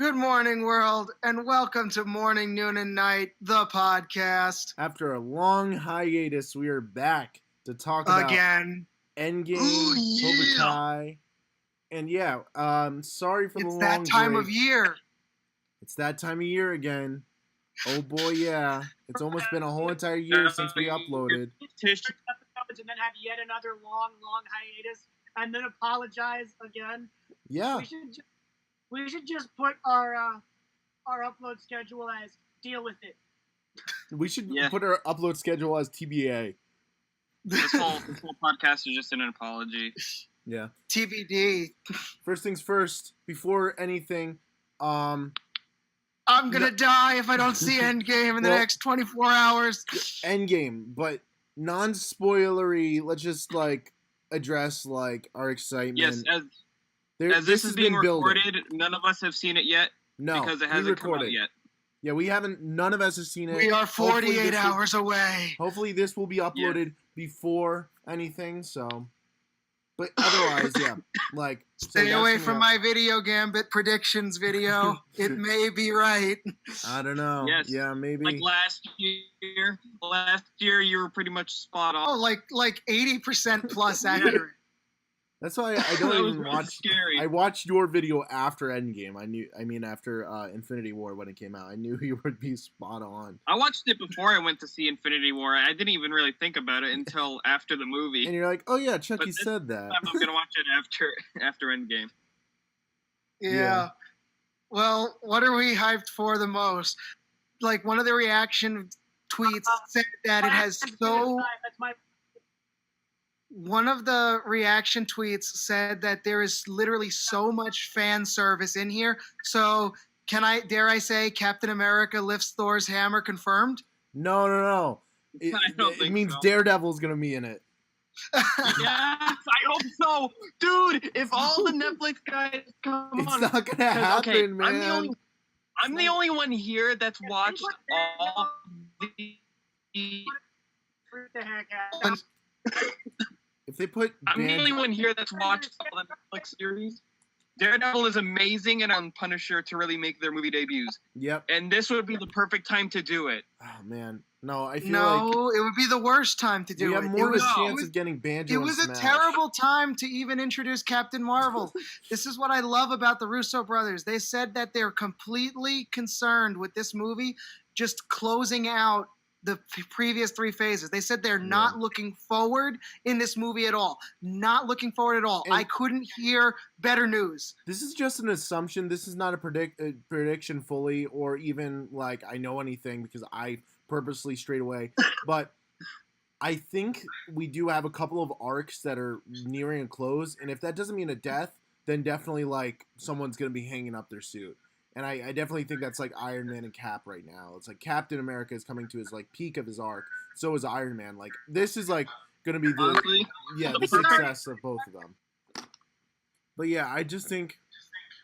Good morning, world, and welcome to Morning, Noon, and Night, the podcast. After a long hiatus, we are back to talk about Again. Endgame, Cobra Kai, and sorry for the long break. It's that time of year. It's that time of year again. Oh boy, yeah. It's almost been a whole entire year since we uploaded. And then have yet another long hiatus, and then apologize again. Yeah. We should just put our upload schedule as deal with it. We should put our upload schedule as TBA. This whole podcast is just an apology. Yeah. TBD. First things first, before anything, I'm gonna die if I don't see Endgame in the next 24 hours. Endgame, but non-spoilery, let's just address our excitement. Yes, as this is being recorded, none of us have seen it yet. No, because it hasn't come out yet. Yeah, we haven't. None of us have seen it. We are 48 hours away. Hopefully, this will be uploaded before anything. So, but otherwise, stay away from my video Gambit predictions video. It may be right. I don't know. Yes. Yeah, maybe. Like last year you were pretty much spot on. Oh, like 80% plus accurate. That's why I don't even watch. Scary. I watched your video after Endgame. After Infinity War when it came out. I knew you would be spot on. I watched it before I went to see Infinity War. I didn't even really think about it until after the movie. And you're like, oh yeah, Chucky said that. I'm gonna watch it after Endgame. Yeah. Well, what are we hyped for the most? Like, one of the reaction tweets said that it has so... One of the reaction tweets said that there is literally so much fan service in here. So, dare I say Captain America lifts Thor's hammer confirmed? No. It means so. Daredevil's going to be in it. Yes, I hope so. Dude, if all the Netflix guys come it's on. It's not going to happen, man. I'm the only one here that's watched all the... If they put... I'm the only one here that's watched all the Netflix series. Daredevil is amazing, and on Punisher to really make their movie debuts. Yep. And this would be the perfect time to do it. Oh, man. No, I feel like... it would be the worst time to do it. We have more of a chance of getting Banjo. It was a terrible time to even introduce Captain Marvel. This is what I love about the Russo brothers. They said that they're completely concerned with this movie just closing out the previous three phases. They said they're not looking forward in this movie at all. Not looking forward at all. And I couldn't hear better news. This is just an assumption. This is not a prediction fully, or even I know anything because I purposely strayed away. But I think we do have a couple of arcs that are nearing a close, and if that doesn't mean a death, then definitely someone's going to be hanging up their suit. And I definitely think that's Iron Man and Cap right now. It's Captain America is coming to his peak of his arc. So is Iron Man. This is going to be the success of both of them. But yeah, I just think,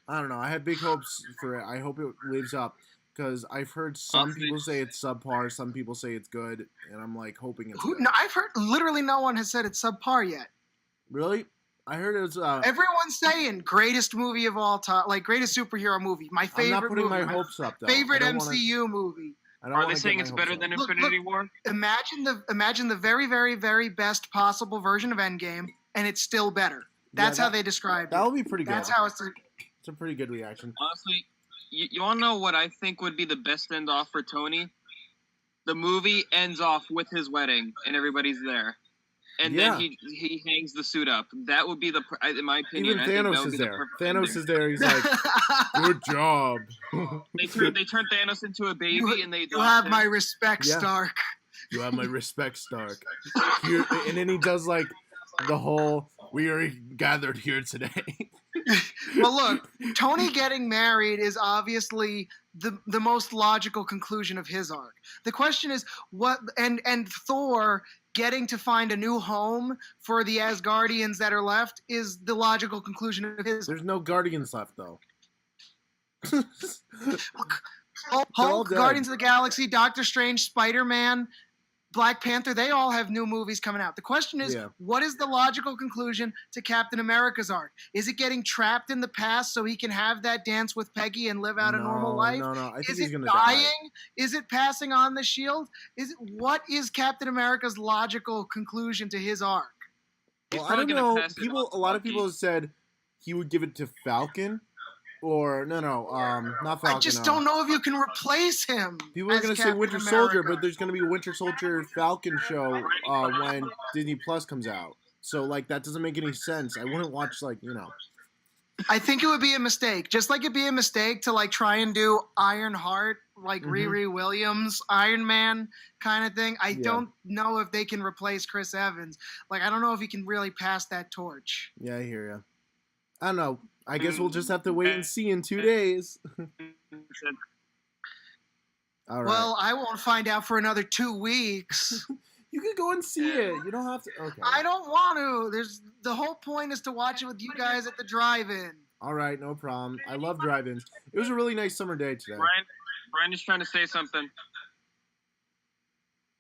I don't know. I have big hopes for it. I hope it lives up because I've heard some people say it's subpar, some people say it's good, and I'm hoping it's good. No, I've heard literally no one has said it's subpar yet. Really? I heard it was... Everyone's saying greatest movie of all time, greatest superhero movie. My favorite movie. I'm not putting my hopes up, though. Favorite MCU movie. Are they saying it's better than Infinity War? Imagine the very, very, very best possible version of Endgame, and it's still better. That's how they describe it. That would be pretty good. That's how it's a pretty good reaction. Honestly, you want to know what I think would be the best end-off for Tony? The movie ends off with his wedding, and everybody's there. And then he hangs the suit up. That would be in my opinion. Even Thanos is there. Thanos is there. He's like, good job. They turn Thanos into a baby, and they. You have my respect, Stark. You have my respect, Stark. And then he does the whole, we are gathered here today. Well, look, Tony getting married is obviously the most logical conclusion of his arc. The question is what, and Thor getting to find a new home for the Asgardians that are left is the logical conclusion of his. There's no Guardians left, though. Hulk, Guardians of the Galaxy, Doctor Strange, Spider-Man, Black Panther, they all have new movies coming out. The question is, what is the logical conclusion to Captain America's arc? Is it getting trapped in the past so he can have that dance with Peggy and live out a normal life? No. I think Is he's it gonna dying? die. Is it passing on the shield? What is Captain America's logical conclusion to his arc? Well, I don't know. A lot of people have said he would give it to Falcon. Or not Falcon. I just don't know if you can replace him. People are going to say Winter Soldier, but there's going to be a Winter Soldier Falcon show when Disney Plus comes out. So like that doesn't make any sense. I wouldn't watch I think it would be a mistake. Just like it'd be a mistake to like try and do Ironheart, like Riri Williams, Iron Man kind of thing. I don't know if they can replace Chris Evans. Like I don't know if he can really pass that torch. Yeah, I hear you. I don't know. I guess we'll just have to wait and see in 2 days. All right. Well, I won't find out for another 2 weeks. You can go and see it. You don't have to. Okay. I don't want to. The whole point is to watch it with you guys at the drive-in. All right, no problem. I love drive-ins. It was a really nice summer day today. Brian is trying to say something.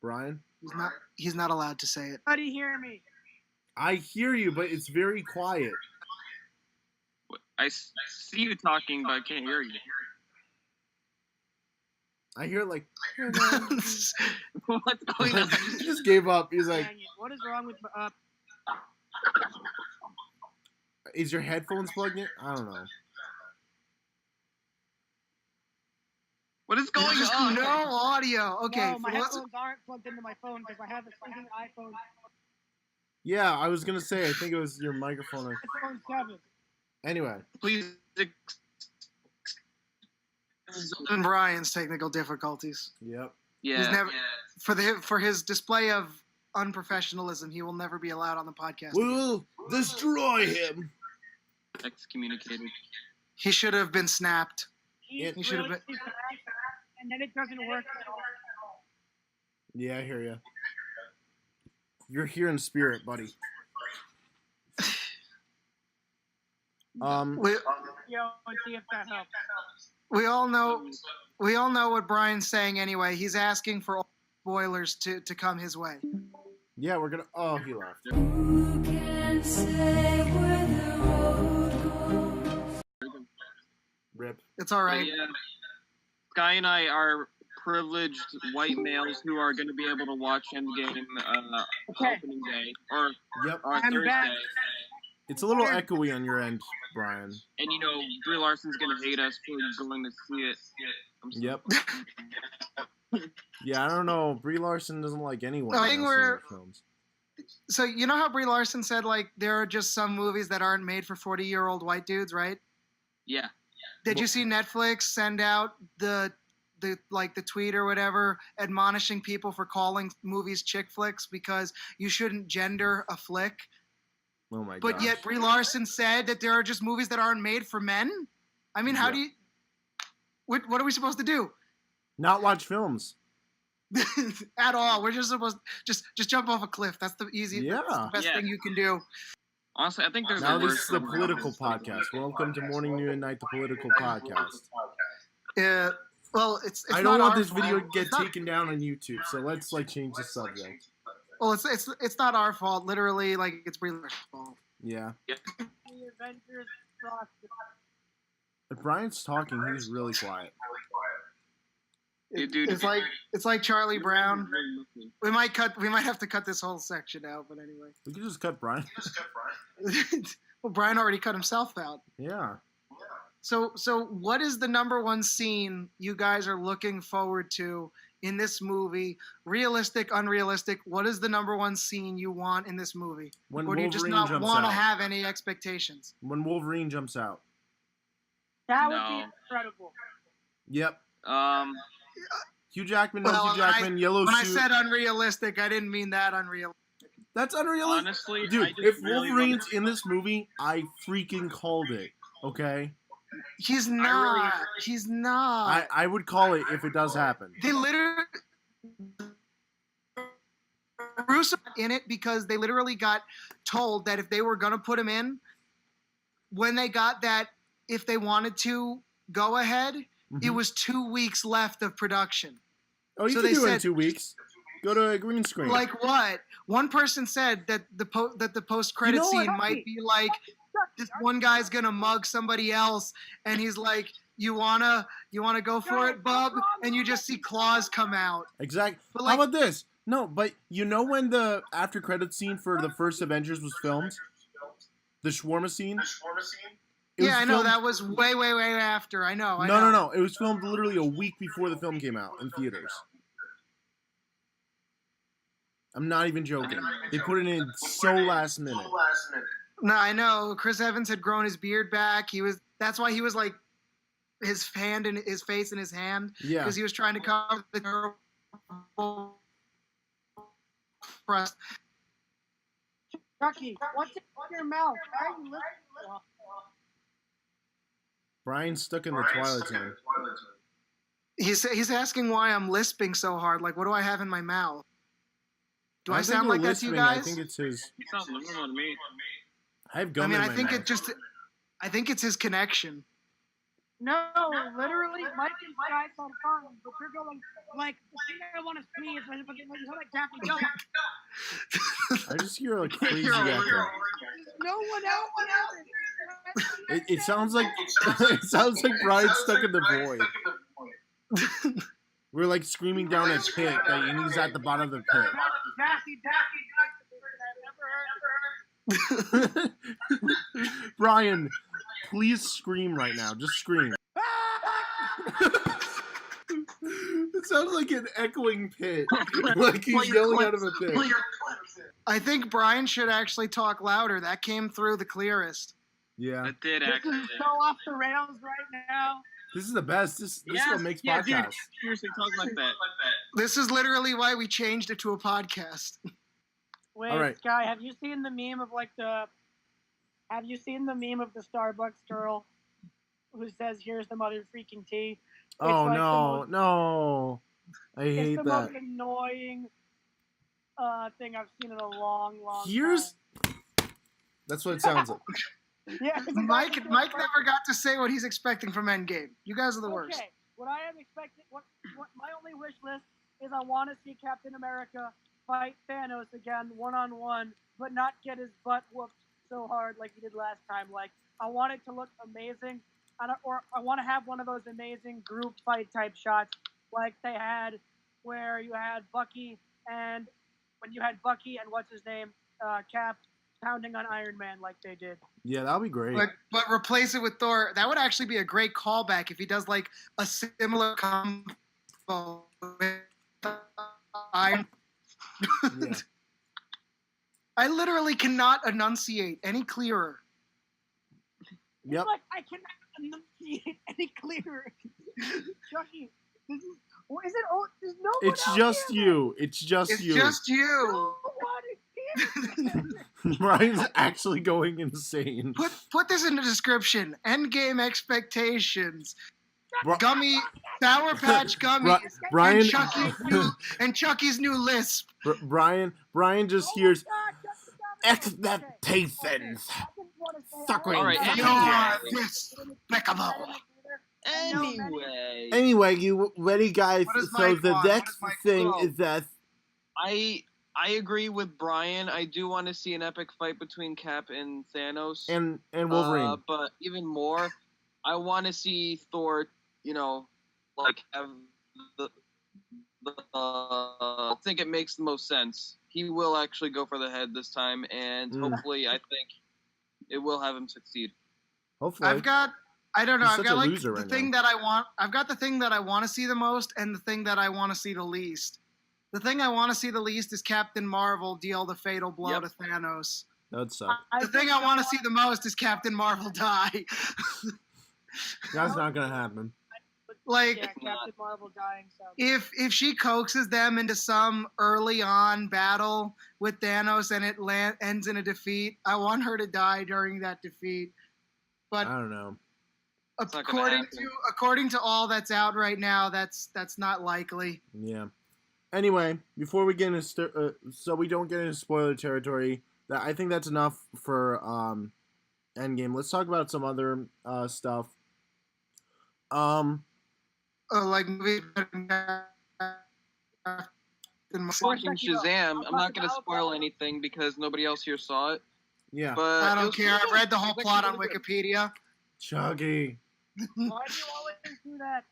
Brian? He's not allowed to say it. How do you hear me? I hear you, but it's very quiet. I see you talking, but I can't hear you. I hear like. What's going on? He just gave up. He's like. What is wrong with? Is your headphones plugged in? I don't know. What is going on? No audio. Okay. No, my headphones aren't plugged into my phone because I have a freaking iPhone. Yeah, I was gonna say. I think it was your microphone. iPhone 7. Anyway. Please. And Brian's technical difficulties. Yep. Yeah. He's never for his display of unprofessionalism, he will never be allowed on the podcast. We'll destroy him. Excommunicated. He should have been snapped. He should have been. And then it doesn't work at all. Yeah, I hear you. You're here in spirit, buddy. Yo, and see if that helps. We all know what Brian's saying anyway. He's asking for all spoilers to come his way. Yeah, we're gonna. Oh, he left. Who can say where the road goes? Rip. It's all right. Yeah. Sky and I are privileged white males who are going to be able to watch Endgame opening day or Thursday. Back. It's a little echoey on your end, Brian. And Brie Larson's going to hate us for going to see it. Yep. Yeah, I don't know. Brie Larson doesn't like anyone. I think we're. Films. So you know how Brie Larson said like there are just some movies that aren't made for 40-year-old white dudes, right? Yeah. Did you see Netflix send out the tweet or whatever admonishing people for calling movies chick flicks because you shouldn't gender a flick? Oh my god. But yet Brie Larson said that there are just movies that aren't made for men? I mean, how do you what are we supposed to do? Not watch films. At all. We're just supposed to just jump off a cliff. That's the easiest that's the best thing you can do. Honestly, I think there's now this is the political podcast. Welcome to Morning, Noon, and Night, the political podcast. Well, it's I don't want this video to get taken down on YouTube, so let's change the subject. Well, it's not our fault. Literally, it's Brie Larson's fault. Yeah. The Avengers roster. If Brian's talking, he's really quiet. It's like Charlie Brown. We might have to cut this whole section out, but anyway. We could just cut Brian. Well, Brian already cut himself out. Yeah. So what is the number one scene you guys are looking forward to in this movie? Realistic, unrealistic. What is the number one scene you want in this movie? Or do you just not want to have any expectations? When Wolverine jumps out. That would be incredible. Yep. Hugh Jackman, yellow suit. When I said unrealistic, I didn't mean that unrealistic. That's unrealistic. Honestly, dude, if Wolverine's in this movie, I freaking called it. Okay? He's not. He's not. I would call it if it does happen. They literally Russo in it because they literally got told that if they were gonna put him in, when they got that, if they wanted to go ahead, it was 2 weeks left of production. Oh, you so can they do it in said, 2 weeks. Go to a green screen. Like what? One person said that the post credit You know what? scene might be like this one guy's gonna mug somebody else, and he's like, "You wanna go for it, bub?" And you just see claws come out. Exactly. But How about this? No, but you know when the after credit scene for the first Avengers was filmed? The shawarma scene? It was Yeah, I know filmed- that was way after. I know. No. It was filmed literally a week before the film came out in theaters. I'm not even joking. They put it in so last minute. No, I know. Chris Evans had grown his beard back. That's why he was like his hand and his face in his hand. Yeah. Because he was trying to cover the terrible crust. Chucky, what's in your mouth? Why are you listening? Brian's stuck in the Twilight Zone. He's asking why I'm lisping so hard. Like, what do I have in my mouth? Do I don't sound think like we're that to you listening. guys? I think it's his. You sound normal to me. I have gum I mean, in I my think mouth. I think it's his connection. No, literally, Mike and Sky sound fine, but you're going like, the thing I want to see is when you sound like Daffy Duck. I just hear like crazy You're echo. No one else. It sounds like it sounds like Brian's stuck in the void. We're like screaming down a pit, and he's at the bottom of the pit. Daffy Duck. I've never heard. Brian, please scream right now. Just scream. It sounds like an echoing pit, like he's yelling out of a pit. I think Brian should actually talk louder. That came through the clearest. Yeah, That did This actually. is so off the rails right now. this is the best. This is what makes yeah, podcasts. dude, seriously, talk like that. This is literally why we changed it to a podcast. Wait, All right. Sky, have you seen the meme of Have you seen the meme of the Starbucks girl who says, "Here's the mother freaking tea"? Oh like no. I It's hate the that. most annoying thing I've seen in a long Here's. time. That's what it sounds like. Yeah, Mike never got to say what he's expecting from Endgame. You guys are the worst. Okay, what I am expecting, what my only wish list is, I want to see Captain America fight Thanos again, one-on-one, but not get his butt whooped so hard like he did last time. Like, I want it to look amazing, or I want to have one of those amazing group fight type shots like they had, where you had Bucky and what's his name, Cap, pounding on Iron Man like they did. Yeah, that'll be great. But replace it with Thor. That would actually be a great callback if he does like a similar combo with Iron. Yeah. I literally cannot enunciate any clearer. Yep. It's like, I cannot enunciate any clearer. Chucky, this is, or is it? Oh, there's no one It's out just here, you. It's just It's you. just you. No one is here. Brian's actually going insane. Put this in the description. Endgame expectations. Bri- Gummy Sour Patch Gummies. Brian, and Chucky's new lisp. Brian just Oh my hears God, Chucky, expectations. Suckling. All right, You anyway. are despicable. Anyway, you ready, guys? What does So Mike the want? What next does Mike thing want? is that I agree with Brian. I do want to see an epic fight between Cap and Thanos. and Wolverine. But even more, I want to see Thor, like have I think it makes the most sense. He will actually go for the head this time, and hopefully, I think it will have him succeed. Hopefully, I don't know. He's I've such got a like loser the right thing now. that I want. I've got the thing that I want to see the most, and the thing that I want to see the least. The thing I want to see the least is Captain Marvel deal the fatal blow Yep. to Thanos. that would suck. The thing I want to see the most is Captain Marvel die. That's not gonna happen. Like, Yeah, Captain Marvel dying. So if she coaxes them into some early on battle with Thanos and it ends in a defeat, I want her to die during that defeat. But I don't know. not gonna according to all that's out right now, that's not likely. Yeah. Anyway, before we get into so we don't get into spoiler territory, I think that's enough for Endgame. Let's talk about some other stuff. Like movies in my Watching check it out. Shazam, I'll I'm not talk gonna about spoil it. anything because nobody else here saw it. Yeah. But I it don't was care. I've good. read the whole It was plot on actually really good. Wikipedia. Chucky. Why do you always do that?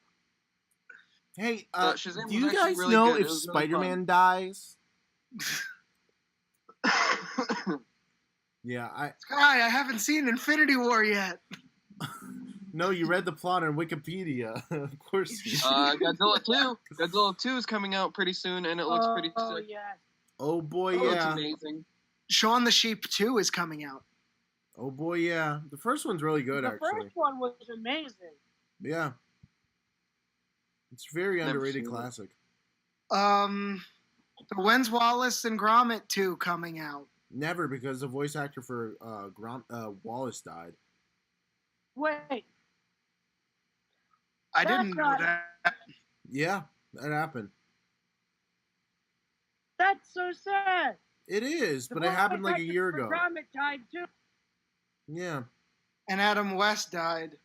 Hey, Shazam do was you actually guys really know good. if It was really Spider-Man dies? fun. Yeah, Sky, I haven't seen Infinity War yet. No, you read the plot on Wikipedia. Of course. You Godzilla 2. Godzilla 2 is coming out pretty soon, and it looks pretty Oh, sick. yes. Oh boy, It looks yeah. amazing. Shaun the Sheep 2 is coming out. Oh boy, yeah. The first one's really good, The actually. first one was amazing. Yeah. It's a very Never underrated seen it. classic. When's Wallace and Gromit 2 coming out? Never, because the voice actor for Wallace died. Wait, I That's didn't know not- that. Yeah, that happened. that's so sad. It is, The but it happened like a voice year actor for ago. Gromit died too. Yeah. And Adam West died.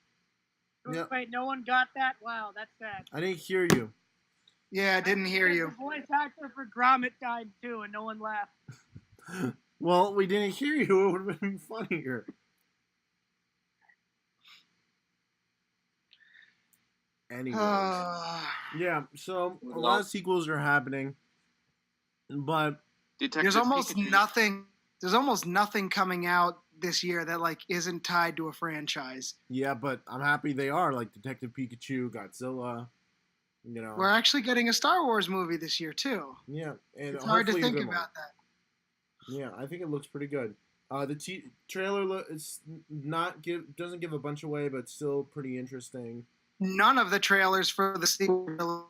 Yep. Wait, no one got that? Wow, that's sad. I didn't hear you. Yeah, I didn't hear The you. voice actor for Gromit died too, and no one laughed. Well, we didn't hear you. It would have been funnier. Anyway. Yeah, so a lot of sequels are happening. But Detective there's almost Pikachu. nothing. There's almost nothing coming out this year that like isn't tied to a franchise. yeah, but I'm happy they are, like Detective Pikachu, Godzilla, you know. We're actually getting a Star Wars movie this year too. Yeah, and It's hard to hopefully a think good one. about that. Yeah, I think it looks pretty good. The trailer it's doesn't give a bunch away, but still pretty interesting. None of the trailers for the sequel.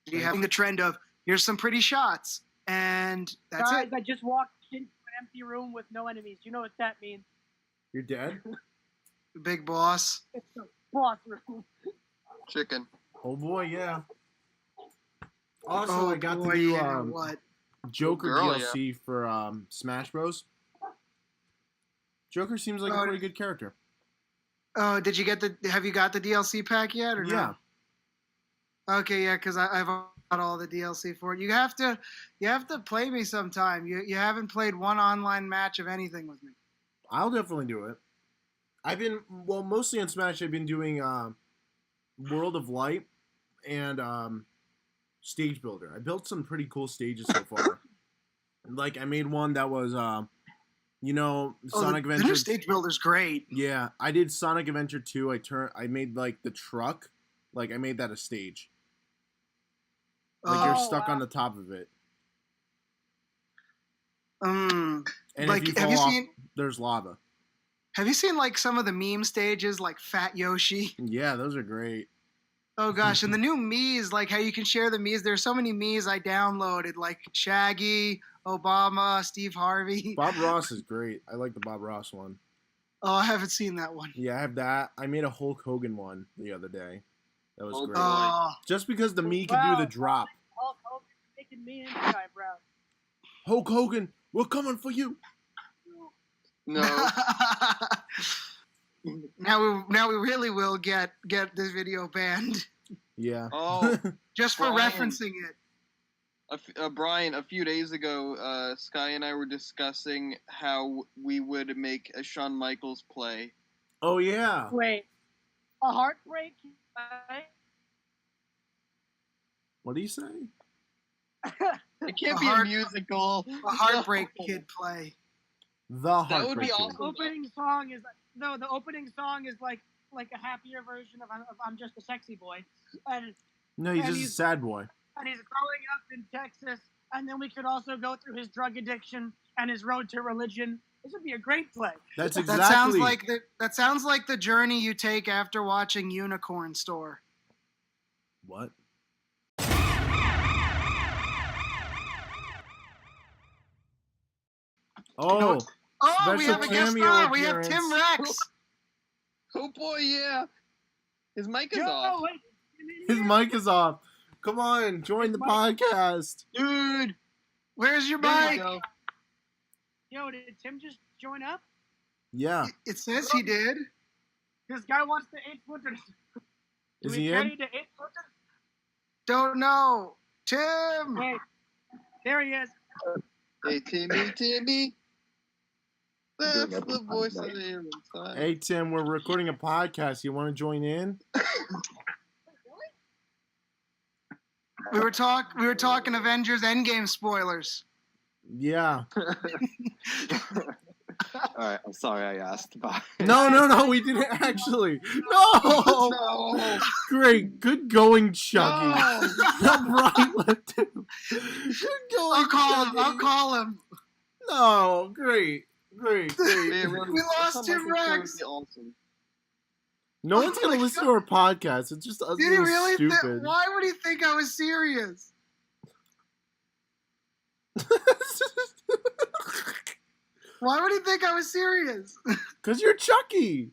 You having the trend of here's some pretty shots, and that's Guys, it. I just walked into an empty room with no enemies. You know what that means? You're dead? Big boss. It's a boss room. Chicken. Oh boy, yeah. Also, Oh I got boy, the new yeah, what? Joker Girl, DLC for Smash Bros. Joker seems like a Oh, pretty good character. Oh, did you get the? Have you got the DLC pack yet or Yeah. no? Okay, yeah, because I've got all the DLC for it. You have to play me sometime. You haven't played one online match of anything with me. I'll definitely do it. I've been mostly on Smash. I've been doing World of Light and Stage Builder. I built some pretty cool stages so far. Like I made one that was Sonic the Adventure. new stage builder's great. Yeah, I did Sonic Adventure 2. I made like the truck. Like I made that a stage. Like you're Oh, stuck wow. on the top of it. Mm. And Like, if you have fall you off, seen- there's lava. Have you seen like some of the meme stages, like Fat Yoshi? Yeah, those are great. Oh gosh, and the new Mii's, like how you can share the Mii's. There's so many Mii's I downloaded, like Shaggy, Obama, Steve Harvey. Bob Ross is great. I like the Bob Ross one. Oh, I haven't seen that one. Yeah, I have that. I made a Hulk Hogan one the other day. That was Oh, great. Oh, Just because the Mii could do Wow. the drop. Hulk Hogan's making me into eyebrows. Hulk Hogan, we're coming for you. No. now we really will get this video banned Yeah. Oh, just for Brian. referencing it. Brian, a few days ago, Sky and I were discussing how we would make a Shawn Michaels play. Oh yeah. Wait, a heartbreak? Right? What do you say? It can't A be heart- a musical. A Heartbreak Kid play. The That would be Heartbreak Kid. awesome. The opening song is the opening song is like a happier version of I'm Just a Sexy Boy, and No, he's And just a he's- sad boy. he's growing up in Texas, and then we could also go through his drug addiction and his road to religion. This would be a great play. That's That exactly. sounds like the journey you take after watching Unicorn Store. What? Oh, Oh, we Special have a guest cameo star. We have appearance. Tim Rex. Oh boy, yeah. His mic is Yo, off. wait, his mic is off. Come on, join the podcast. Dude. Where's your There you mic? go. Yo, did Tim just join up? Yeah. It says he did. This guy wants the 8-footers. Is he in? The 8-footers? Don't know. Tim. Hey, there he is. Hey, Timmy. That's the voice I hear inside. Hey Tim, we're recording a podcast. You want to join in? We were talking Avengers Endgame spoilers. Yeah. Alright, I'm sorry I asked. Bye. No, we didn't actually. No. No. Great, good going, Chucky. Brian left him. Good going, I'll call him. No, great. We lost Tim Rex. Awesome. No one's gonna listen to our podcast. It's just us Did he being really? stupid. Why would he think I was serious? Why would he think I was serious? Cause you're Chucky.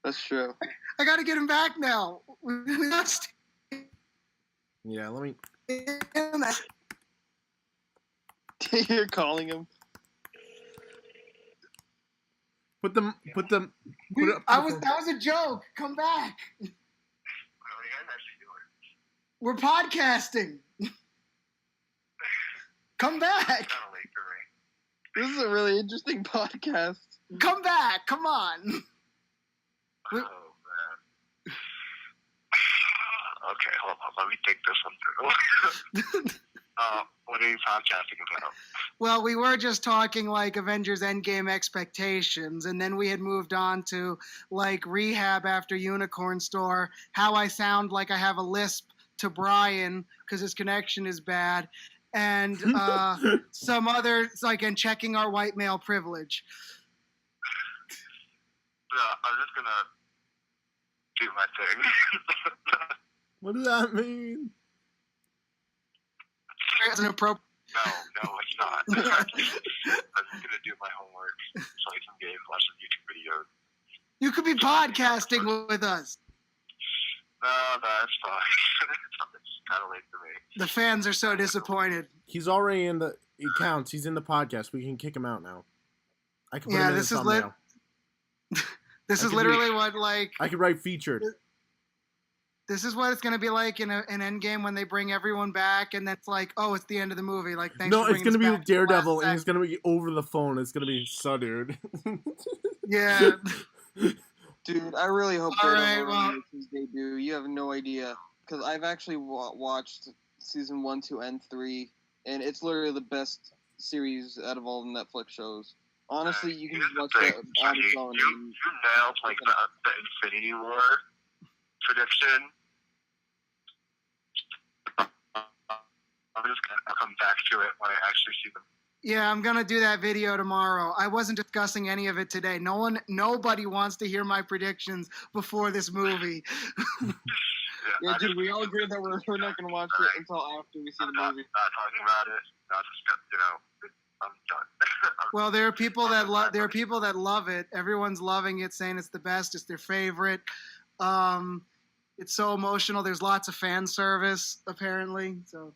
That's true. I gotta get him back now. We lost Yeah, let me. him. You're calling him. Put them. Put it up. That was a joke. Come back. What are you guys actually doing? We're podcasting. Come back. Kind of late for me. This is a really interesting podcast. Come back. Come on. Oh, man. Okay, hold on. Let me think this one through. What are you podcasting about? Well, we were just talking like Avengers Endgame expectations, and then we had moved on to like rehab after Unicorn Store, how I sound like I have a lisp to Brian because his connection is bad, and some other, it's like, and checking our white male privilege. I'm just gonna do my thing. What does that mean? It's inappropriate. No, it's not. I'm just gonna do my homework, play some games, watch some YouTube videos. You could be podcasting with us. No, that's fine. It's kind of late for me. The fans are so disappointed. He's already in the. It counts. He's in the podcast. We can kick him out now. I can put him in this the is thumbnail. This I is could literally what, like, I could write featured. this is what it's going to be like in an Endgame when they bring everyone back, and that's like, oh, it's the end of the movie. Like, thanks No, for it's bringing gonna us be back to the Daredevil, last and it's gonna be over the phone. It's gonna be dude. Yeah. Dude, I really hope All they right, don't well- release his debut. You have no idea. Because I've actually watched season 1, 2, and 3, and it's literally the best series out of all the Netflix shows. Honestly, you can Here's the watch thing, it on its Chucky, own. you nailed like the Infinity War prediction. I'm just gonna come back to it when I actually see them. Yeah, I'm gonna do that video tomorrow. I wasn't discussing any of it today. Nobody wants to hear my predictions before this movie. Yeah, dude, we all agree that we're not going to watch it until after we see I'm the not movie. talking about it. Not just I'm done. Well, there are people that love it. Everyone's loving it, saying it's the best. It's their favorite. It's so emotional. There's lots of fan service, apparently. So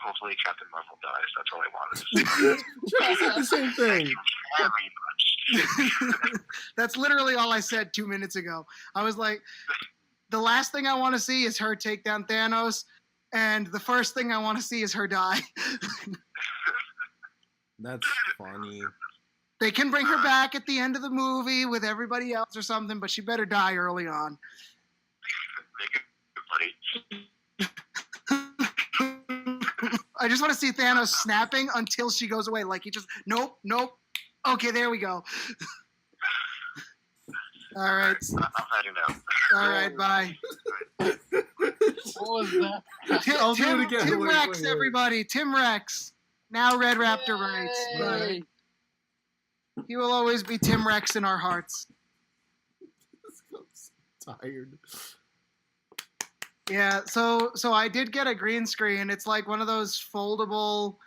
Hopefully Captain Marvel dies. That's all I wanted to say. Chucky said the same thing. Thank you very much. that's literally all I said 2 minutes ago. I was like, the last thing I want to see is her take down Thanos, and the first thing I want to see is her die. That's funny. They can bring her back at the end of the movie with everybody else or something, but she better die early on. Make it funny. I just want to see Thanos snapping until she goes away. Like, he just, nope. Okay, there we go. All right. I'm heading out. All right, bye. What was that? I'll do it again. Tim Wait, Rex, wait. everybody. Tim Rex. Now Red Raptor writes. Yay. Bye. He will always be Tim Rex in our hearts. I'm so tired. Yeah, so I did get a green screen. It's like one of those foldable.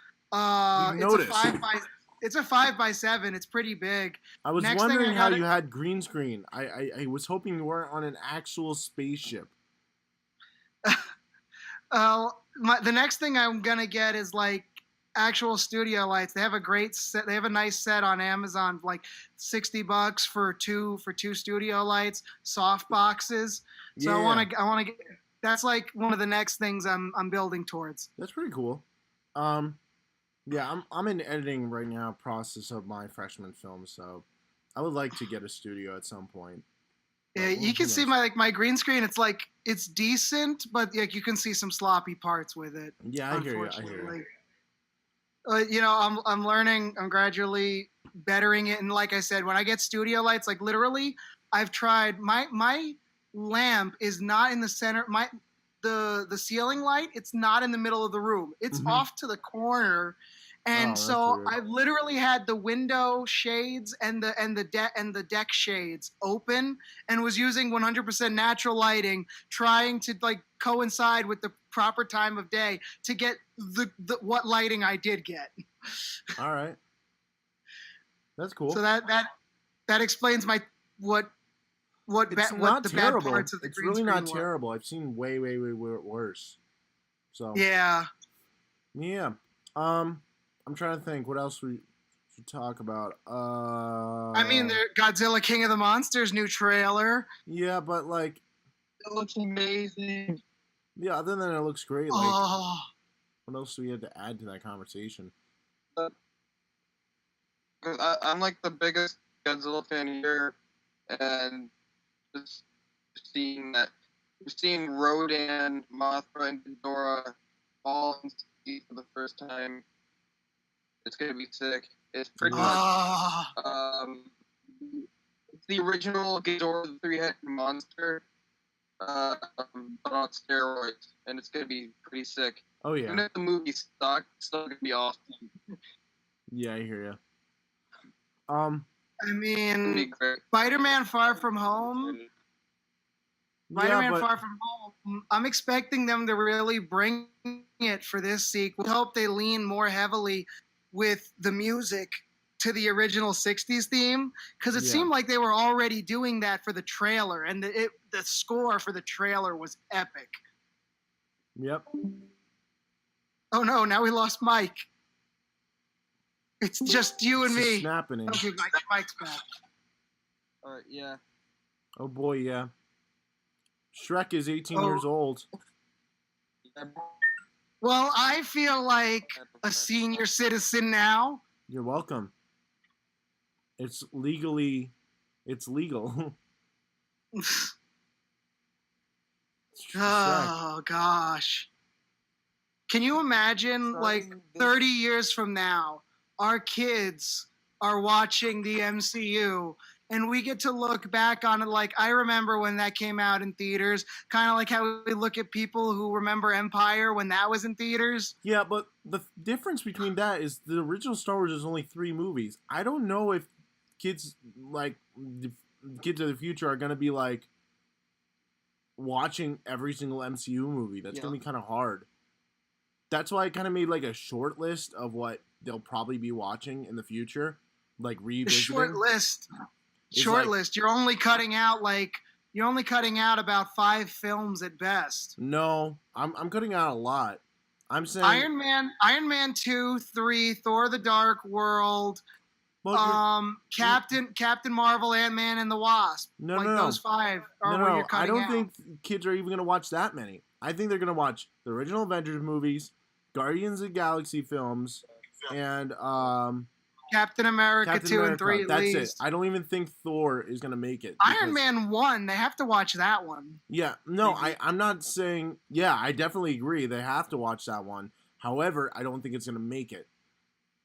It's a 5x7. It's pretty big. I was Next thing wondering I how gotta- you had green screen. I was hoping you weren't on an actual spaceship. The next thing I'm gonna get is like actual studio lights. They have a great set. They have a nice set on Amazon, like $60 for two studio lights, soft boxes. So Yeah. I want to that's like one of the next things I'm building towards. That's pretty cool. Yeah, I'm in editing right now, process of my freshman film, so I would like to get a studio at some point. Yeah, But you who can see knows? my green screen. It's like it's decent, but like you can see some sloppy parts with it. Yeah, I hear you. I hear Unfortunately, you. you know, I'm learning. I'm gradually bettering it, and like I said, when I get studio lights, like literally, I've tried my lamp is not in the center. The ceiling light, it's not in the middle of the room. It's Mhm. off to the corner. And Oh, that's so weird. I've literally had the window shades and the deck shades open and was using 100% natural lighting, trying to like coincide with the proper time of day to get the what lighting I did get. All right, that's cool. So that explains my what It's what not the terrible. bad parts of the It's green really screen not were. terrible. I've seen way worse. So Yeah. yeah. I'm trying to think what else we should talk about. I mean, the Godzilla King of the Monsters new trailer. Yeah, but like, It looks amazing. yeah. Other than it looks great, like, Oh, what else do we have to add to that conversation? I'm like the biggest Godzilla fan here, and just seeing Rodan, Mothra, and Ghidorah all in speed for the first time. It's gonna be sick. It's pretty much oh. it's the original Ghidorah, the three-headed monster, but on steroids, and it's gonna be pretty sick. Oh Even yeah, if the movie sucks, it's still gonna be awesome. yeah. I hear you. I It's gonna be mean, great. Spider-Man Far From Home. Spider-Man yeah, but Far From Home. I'm expecting them to really bring it for this sequel. I hope they lean more heavily with the music to the original '60s theme because it Yeah. seemed like they were already doing that for the trailer, and the score for the trailer was epic. yep. Oh no! Now we lost Mike. It's just you and It's just me. snapping in. Okay, Mike's back. Alright, yeah. Oh boy, yeah. Shrek is 18 Oh. years old. Well, I feel like a senior citizen now. You're welcome. It's legal. It's Shrek. Oh gosh. Can you imagine like 30 years from now, our kids are watching the MCU and we get to look back on it like I remember when that came out in theaters, kind of like how we look at people who remember Empire when that was in theaters. Yeah, but the difference between that is the original Star Wars is only 3 movies. I don't know if kids like the kids of the future are gonna be like watching every single MCU movie. That's gonna be kind of hard. That's why I kind of made like a short list of what they'll probably be watching in the future, like The revisiting. short list. It's Short like- list. You're only cutting out about 5 films at best. No, I'm cutting out a lot. I'm saying Iron Man 2, 3, Thor: The Dark World, well, Captain Marvel, Ant-Man and the Wasp. No, like no, those 5 are where you're I cutting don't out. think kids are even gonna watch that many. I think they're gonna watch the original Avengers movies, Guardians of the Galaxy films, and Captain America Captain 2 America. and 3 at That's least. it. I don't even think Thor is gonna make it. Iron because- Man 1, they have to watch that one. Yeah, no, I'm not saying. Yeah, I definitely agree. They have to watch that one. However, I don't think it's gonna make it.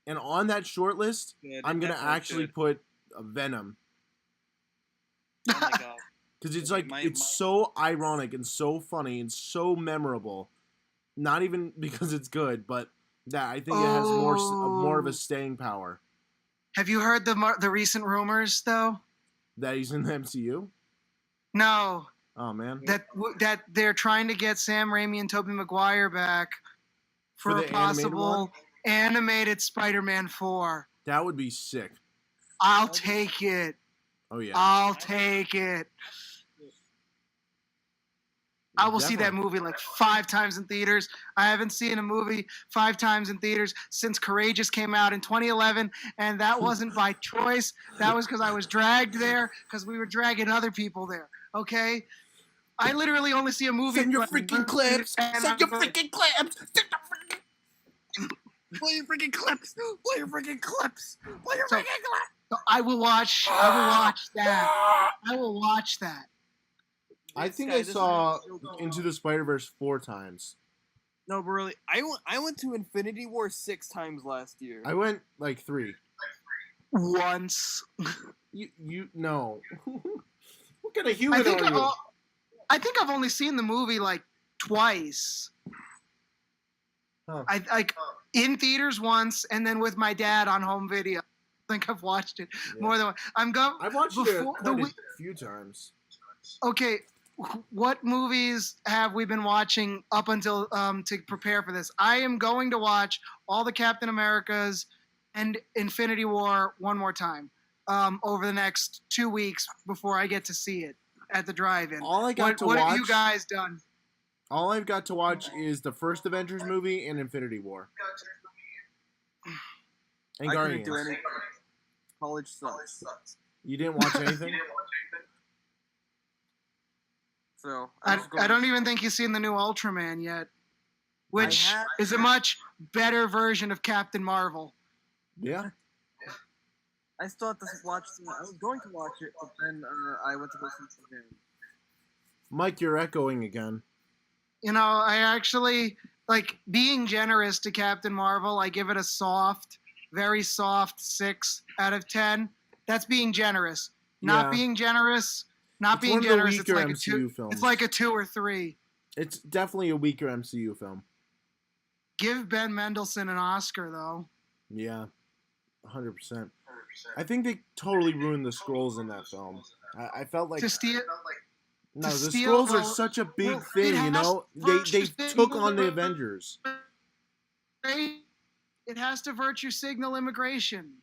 And on that short list, I'm gonna actually put Venom Oh my god. because it's Okay, like my- it's so ironic and so funny and so memorable. Not even because it's good, but that I think it has more of a staying power. Have you heard the recent rumors though? That he's in the MCU. No, Oh man, that they're trying to get Sam Raimi and Tobey Maguire back For for the a animated one? possible animated Spider-Man 4. that would be sick. I'll take it. Oh yeah, I'll take it. I will see that Definitely. movie like 5 times in theaters. I haven't seen a movie 5 times in theaters since Courageous came out in 2011, and that wasn't by choice. That was because I was dragged there because we were dragging other people there. Okay, I literally only see a movie. Send your freaking clips. and Send your I'm like, freaking clips. Send your freaking. Play your freaking clips. Play your freaking clips. Play your So- freaking clips. So I will watch that. I will watch that. I think Sky, I this is saw so cool. Into the Spider-Verse 4 times. No, but really, I went to Infinity War 6 times last year. I went like 3. Once. You no. What kind of human are you? I think I've only seen the movie like twice. Huh. I like in theaters once, and then with my dad on home video. I think I've watched it more than I'm going. I've watched it before quite a few times. Okay, what movies have we been watching up until to prepare for this? I am going to watch all the Captain Americas and Infinity War one more time over the next 2 weeks before I get to see it at the drive-in. All I got to what watch. have you guys done? All I've got to watch is the first Avengers movie and Infinity War. And I Guardians. couldn't do any. College sucks. You didn't watch anything? So I don't even think you've seen the new Ultraman yet, which have- is a much better version of Captain Marvel. Yeah. I still have to watch. I was going to watch it, but then I went to go see something. Mike, you're echoing again. You know, I actually like being generous to Captain Marvel. I give it a soft, very soft 6 out of 10. That's being generous. Not Yeah. being generous. Not It's being one of the generous. It's weaker like MCU a 2. films. It's like a 2 or 3. It's definitely a weaker MCU film. Give Ben Mendelsohn an Oscar though. Yeah. 100%. I think they totally ruined the scrolls in that film. I felt like To steal. no, to the steal- scrolls are well, such a big well, thing, it you know? has They to took be- on the Avengers. It has to virtue signal immigration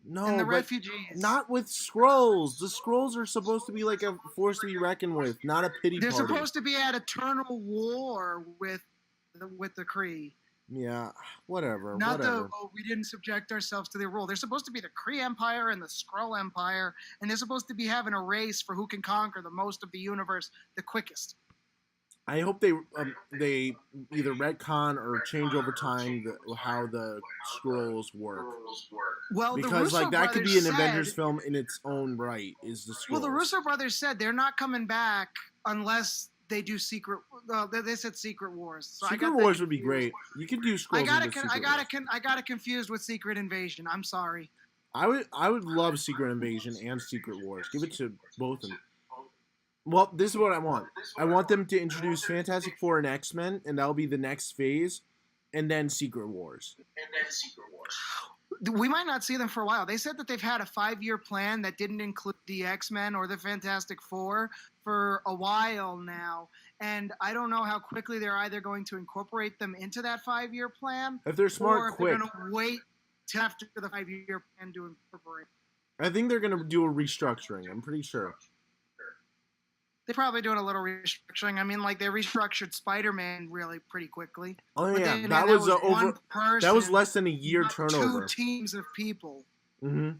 No, and the but refugees. not with scrolls. The scrolls are supposed to be like a force to be reckoned with, not a pity They're party. supposed to be at eternal war with the Kree. Yeah, whatever. Not whatever. we didn't subject ourselves to their rule. They're supposed to be the Kree Empire and the Skrull Empire, and they're supposed to be having a race for who can conquer the most of the universe the quickest. I hope they either retcon or change over time how the scrolls work. Well, the Because Russo like that could be an brothers Avengers said- film in its own right. Is the scrolls? Well, the Russo brothers said they're not coming back unless they do secret. They said Secret Wars. So I Secret got that Wars would be confused. great. You could do scrolls. I got into it. Secret Wars. I got it confused with Secret Invasion. I'm sorry. I would love Secret Invasion and Secret Wars. Give it to both of them. Well, this is what I want. I want them to introduce Fantastic Four and X-Men, and that'll be the next phase, and then Secret Wars. We might not see them for a while. They said that they've had a 5-year plan that didn't include the X-Men or the Fantastic Four for a while now. And I don't know how quickly they're either going to incorporate them into that 5-year plan If they're or smart, if quick. they're going to wait till after the 5-year plan to incorporate. I think they're gonna do a restructuring. I'm pretty sure. They're probably doing a little restructuring. I mean, like they restructured Spider-Man really pretty quickly. Oh But yeah, then, that was over. one person, That was less than a year not turnover. 2 teams of people. Mm-hmm.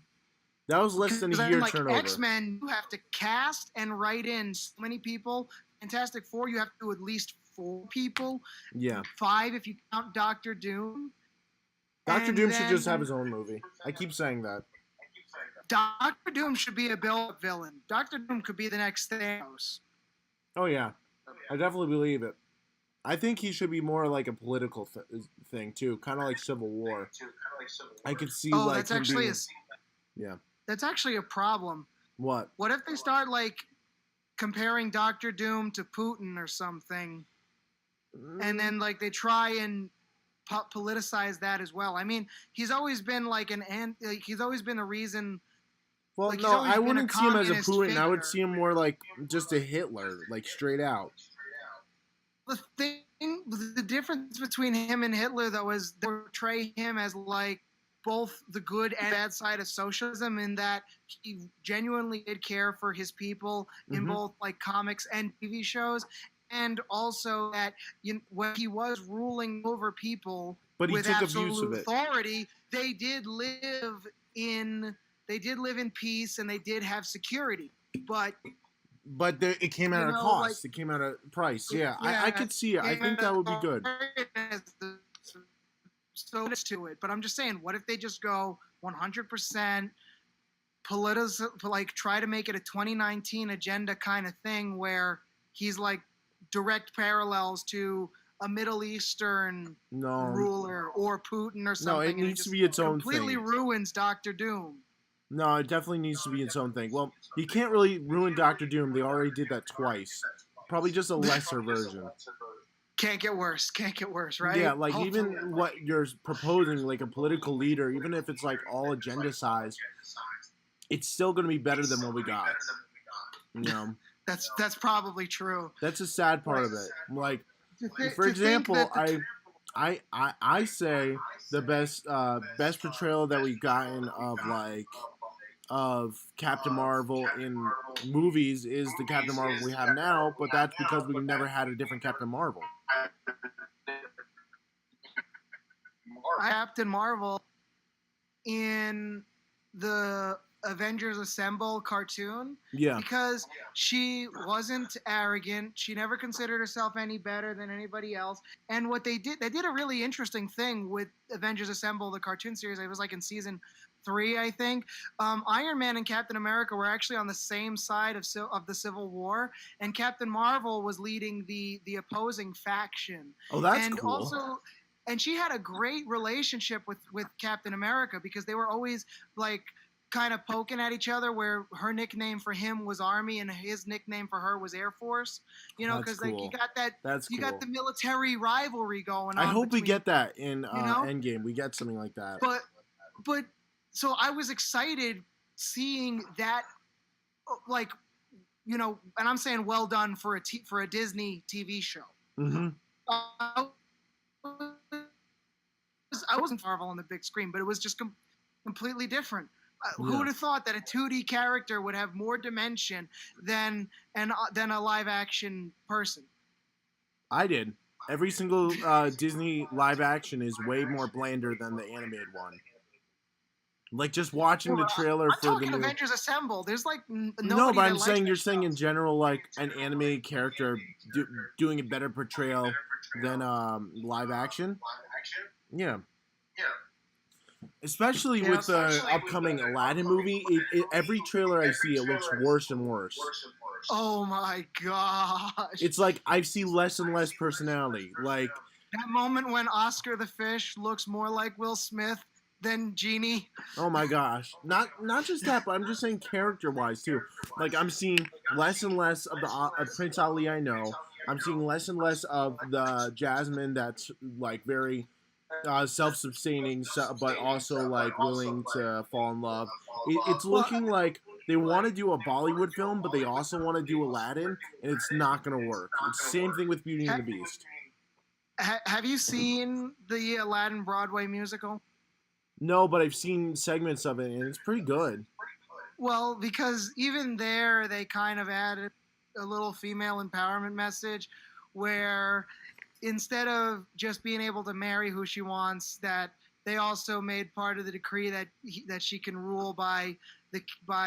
That was less than Because a year like turnover. X-Men, you have to cast and write in so many people. Fantastic Four, you have to do at least 4 people. Yeah, 5 if you count Doctor Doom. Doctor And Doom should just then have his own movie. I keep saying that. Doctor Doom should be a villain. Doctor Doom could be the next Thanos. Oh yeah, I definitely believe it. I think he should be more like a political thing too, kind of like Civil War. I could see Oh, like that's him actually being, a, that's actually a problem. what? What if they start like comparing Doctor Doom to Putin or something, and then like they try and politicize that as well? I mean, he's always been like he's always been a reason. Well, like, he's no, always I been a wouldn't see him as a communist Putin. I would figure. see him more like just a Hitler, like straight out. The thing, the difference between him and Hitler, though, is they portray him as like both the good and bad side of socialism, in that he genuinely did care for his people in Mhm. both like comics and TV shows, and also that when he was ruling over people But he with took absolute abuse of it. authority, they did live in peace and they did have security, but But it came out You of know, cost. like- It came out of price. Yeah, Yeah, I could see it. I think that would be good. So to it, but I'm just saying, what if they just go 100% like try to make it a 2019 agenda kind of thing where he's like direct parallels to a Middle Eastern No, ruler or Putin or something. no, it and needs to just be its own completely thing. ruins Doctor Doom. No, it definitely needs to be its own thing. Well, you can't really ruin Doctor Doom. They already did that twice. Probably just a lesser version. Can't get worse. Can't get worse, right? Yeah, like Hopefully. even what you're proposing, like a political leader, even if it's like all agenda size, it's still going to be better than what we got. You know, That's probably true. that's a sad part of it. Like, To for think example, that the- I say the best portrayal that we've gotten of Captain Marvel in movies is the Captain Marvel we have now, but that's because we've never had a different Captain Marvel. Captain Marvel in the Avengers Assemble cartoon Yeah, because she wasn't arrogant. She never considered herself any better than anybody else. And what they did a really interesting thing with Avengers Assemble, the cartoon series. It was like in season 3, I think. Iron Man and Captain America were actually on the same side of the Civil War, and Captain Marvel was leading the opposing faction. oh, that's and cool. also, and she had a great relationship with Captain America because they were always like kind of poking at each other, where her nickname for him was Army and his nickname for her was Air Force. You know, That's because like cool. you got the military rivalry going on. I hope we between- get that in you know? Endgame. We get something like that. but so I was excited seeing that, like, you know, and I'm saying well done for a Disney TV show. Mm-hmm. I wasn't Marvel on the big screen, but it was just completely different. Who Yeah. would have thought that a 2D character would have more dimension than a live action person? I did. Every single Disney live action is way more blander than the animated one. Like just watching the trailer I'm for the talking new. Avengers Assemble. There's like No, nobody but that I'm likes saying that you're show. saying in general, like an animated character doing a better portrayal than live action. Yeah. Especially Yeah, with the upcoming Aladdin movie, every trailer I see, it looks worse and worse. Oh my gosh! It's like I see less and less personality. Like, That moment when Oscar the Fish looks more like Will Smith than Genie. oh my gosh, not just that, but I'm just saying character-wise too. Like I'm seeing less and less of the Prince Ali I know. I'm seeing less and less of the Jasmine that's like very self-sustaining, but also like willing to fall in love. It's looking like they want to do a Bollywood film, but they also want to do Aladdin, and it's not going to work. It's the same thing with Beauty and the Beast. Have you seen the Aladdin Broadway musical? No, but I've seen segments of it, and it's pretty good. Well, because even there, they kind of added a little female empowerment message where instead of just being able to marry who she wants, that they also made part of the decree that she can rule by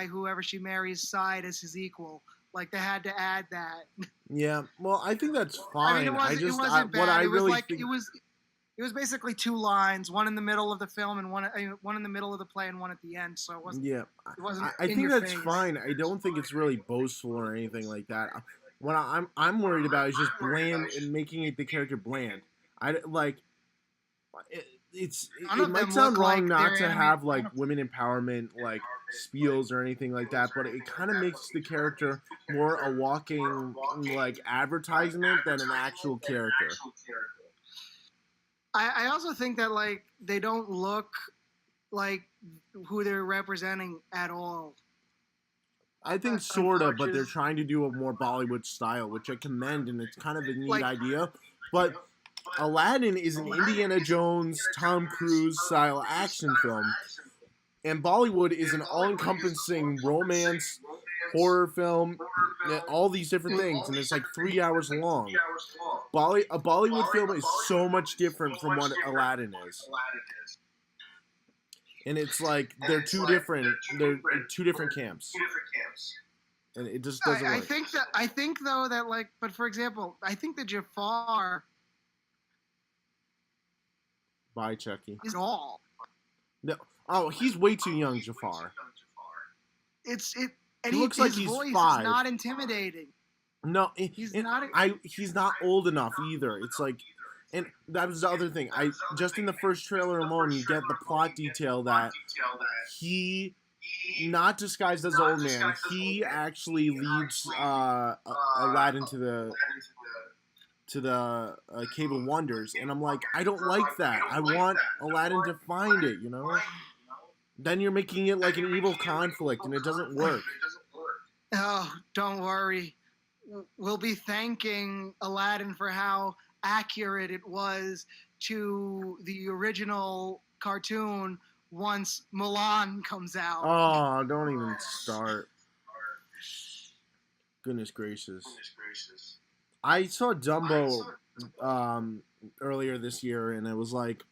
whoever she marries side as his equal. Like they had to add that. Yeah, well, I think that's fine. I mean, it wasn't bad. What I it was really like think, it was basically 2 lines, one in the middle of the film and one in the middle of the play and one at the end. So it wasn't. yeah, It wasn't. I in think your that's face. fine. I don't think it's really boastful or anything like that. What I'm worried about is just bland and making it the character bland. It None of might them sound look wrong like not they're to animated. have like women empowerment like spiels or anything like that, but it kind of makes the character more a walking like advertisement than an actual character. I also think that like they don't look like who they're representing at all. I think sort of, but they're trying to do a more Bollywood style, which I commend, and it's kind of a neat Like- idea. But Aladdin is an Indiana Jones, Tom Cruise style action film, and Bollywood is an all-encompassing romance, horror film, and all these different things, and it's like 3 hours long. A Bollywood film is so much different from what Aladdin is. And it's like they're two different camps. and it just doesn't work. I think though that like, but for example, I think that Jafar Bye, Chucky. is all. No, oh, he's way too young, Jafar. And He looks like his he's voice 5. is not intimidating. No, He's not. he's not old enough either. It's like, and that was the other thing. Just in the first trailer alone, you get the plot detail that he, not disguised as old man, he actually leads Aladdin to the Cave of Wonders, and I'm like, I don't like that. I want Aladdin to find it, you know. Then you're making it like an evil conflict, and it doesn't work. Oh, don't worry. We'll be thanking Aladdin for how accurate it was to the original cartoon once Mulan comes out. Oh, don't even start. Goodness gracious. I saw Dumbo earlier this year, and it was like,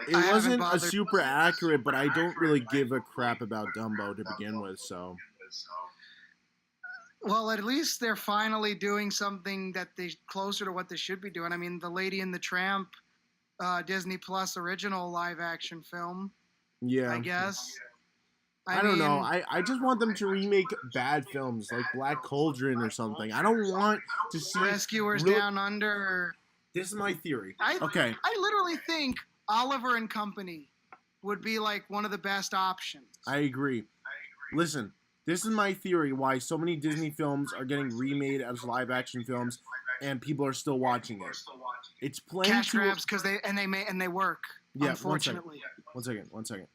it I haven't wasn't a bothered. super accurate, but I don't really give a crap about Dumbo to begin with, so. Well, at least they're finally doing something that they closer to what they should be doing. I mean, the Lady and the Tramp, Disney Plus original live action film. Yeah. I guess. I don't know. I just want them to remake bad films like Black Cauldron or something. I don't want to see Rescuers real- Down Under. This is my theory. I Okay. literally think Oliver and Company would be like one of the best options. I agree. Listen, this is my theory why so many Disney films are getting remade as live action films and people are still watching it. It's playing Cash to grabs because they work. Yeah, Unfortunately. One second.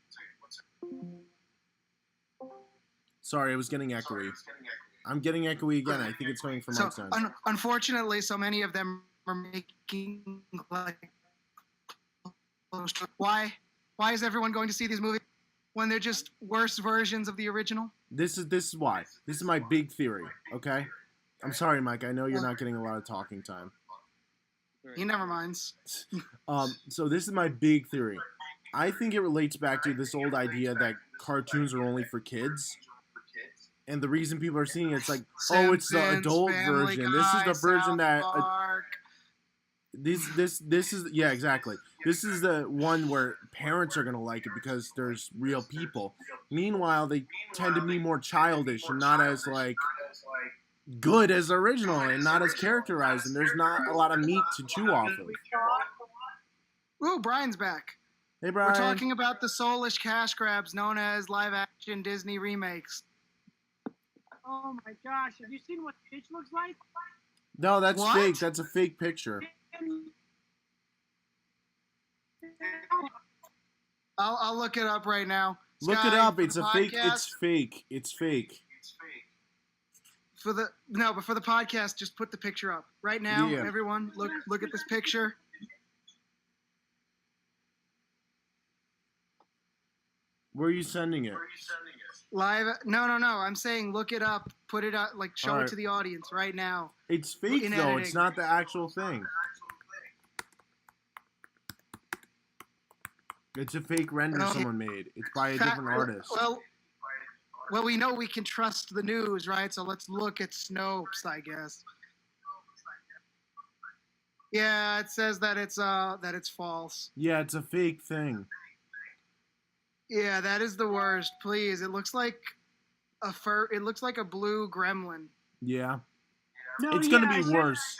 Sorry, I was getting echoey. I'm getting echoey again. I think it's coming from So outside. unfortunately, so many of them are making like close to- Why is everyone going to see these movies when they're just worse versions of the original? This is why. This is my big theory. Okay. I'm sorry, Mike. I know you're not getting a lot of talking time. He never minds. So this is my big theory. I think it relates back to this old idea that cartoons are only for kids. And the reason people are seeing it's like, oh, it's the Simpsons, adult Family version. This is Guy, the version South that Park. this is, yeah, exactly. This is the one where parents are gonna like it because there's real people. Meanwhile, they tend to be more childish and not as like good as the original and not as characterized, and there's not a lot of meat to chew off of. Ooh, Brian's back. Hey, Brian. We're talking about the soulish cash grabs known as live-action Disney remakes. Oh my gosh, have you seen what Stitch looks like? No, that's What? fake. That's a fake picture. I'll look it up right now. Look Sky, it up. for It's the a fake. podcast- It's fake. It's fake. But for the podcast, just put the picture up right now. Yeah. Everyone, look at this picture. Where are you sending it? Live? No. I'm saying look it up. Put it up. Like show Alright. it to the audience right now. It's fake In though. editing. It's not the actual thing. It's a fake render Oh. someone made. It's by a Fa- different artist. Well, we know we can trust the news, right? So let's look at Snopes, I guess. Yeah, it says that it's false. Yeah, it's a fake thing. Yeah, that is the worst. Please, it looks like a fur. It looks like a blue gremlin. Yeah. No, It's gonna yeah, be I worse.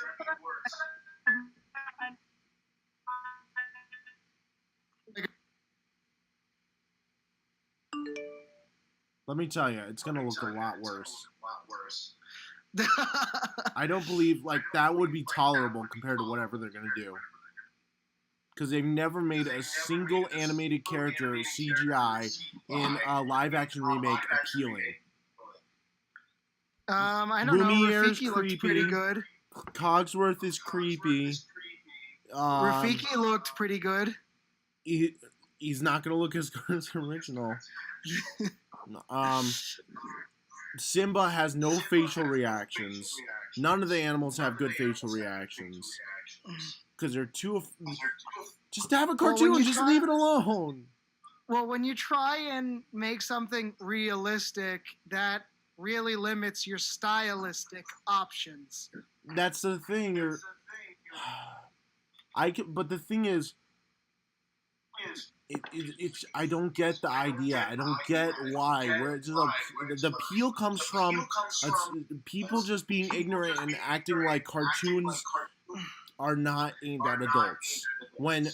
Let me tell you, it's gonna look a lot worse. I don't believe like that would be tolerable compared to whatever they're gonna do. Because they've never made a single animated character CGI in a live action remake appealing. I don't know. Lumiere's Rafiki looked pretty creepy. good. Cogsworth is creepy. Rafiki looked pretty good. He's not gonna look as good as the original. Simba has no facial reactions. None of the animals have good facial reactions because they're too. Just have a cartoon. you Just try- leave it alone. Well, when you try and make something realistic, that really limits your stylistic options. That's the thing. But the thing is, it's I don't get the idea. I don't get why. Where it's just the appeal comes from people just being ignorant and acting like cartoons are not aimed at adults. When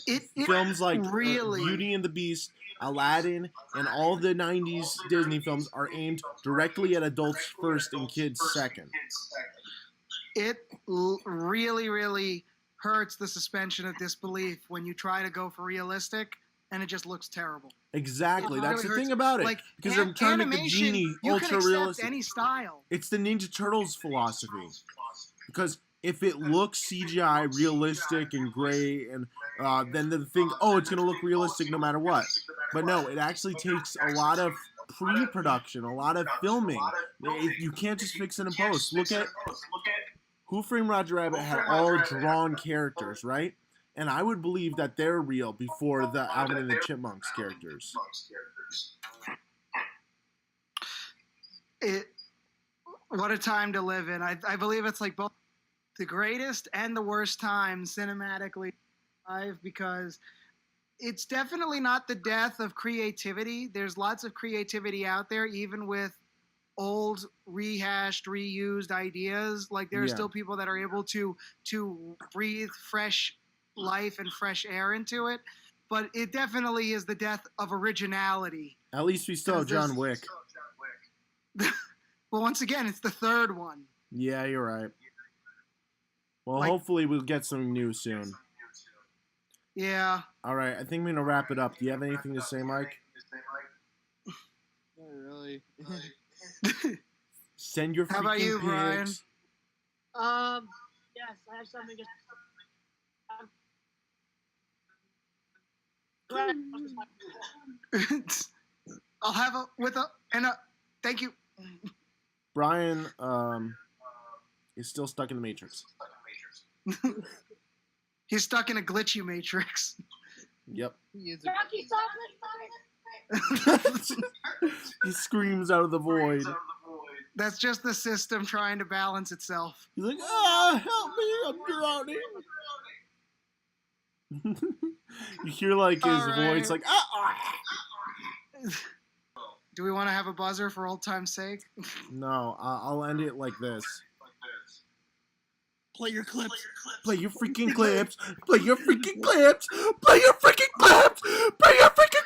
films like really Beauty and the Beast, Aladdin, and all the 90s Disney films are aimed directly at adults first and kids second. It really, really hurts the suspension of disbelief when you try to go for realistic and it just looks terrible. Exactly. It That's really the thing hurts. about it. Like, because they're trying to make the animation, genie you can ultra accept realistic. any style. It's the Ninja Turtles philosophy. Because if it looks CGI, realistic, and great, and then they think, oh, it's going to look realistic no matter what. But no, it actually takes a lot of pre-production, a lot of filming. You can't just fix it in post. Look at Who Framed Roger Rabbit had all drawn characters, right? And I would believe that they're real before the Alvin and the Chipmunks characters. What a time to live in. I believe it's like both the greatest and the worst time cinematically because it's definitely not the death of creativity. There's lots of creativity out there, even with old, rehashed, reused ideas. Like there are still people that are able to breathe fresh life and fresh air into it. But it definitely is the death of originality. At least we still have John Wick. Well, once again, it's the third one. Yeah, you're right. Well, Like- hopefully we'll get something new soon. Yeah. All right, I think we're gonna wrap it up. Do you have anything to say, Mike? Not really. Send your freaking How about you, pics. Brian? Yes, I have something to I'll have thank you. Brian is still stuck in the Matrix. He's stuck in a glitchy matrix. Yep. He is Chucky, He screams out of the void. That's just the system trying to balance itself. He's like, ah, help me, I'm drowning. You hear like his All right. voice like, Do we want to have a buzzer for old time's sake? No, I'll end it like this. Play your clips. Play your freaking clips. Play your freaking clips. Play your freaking clips. Play your freaking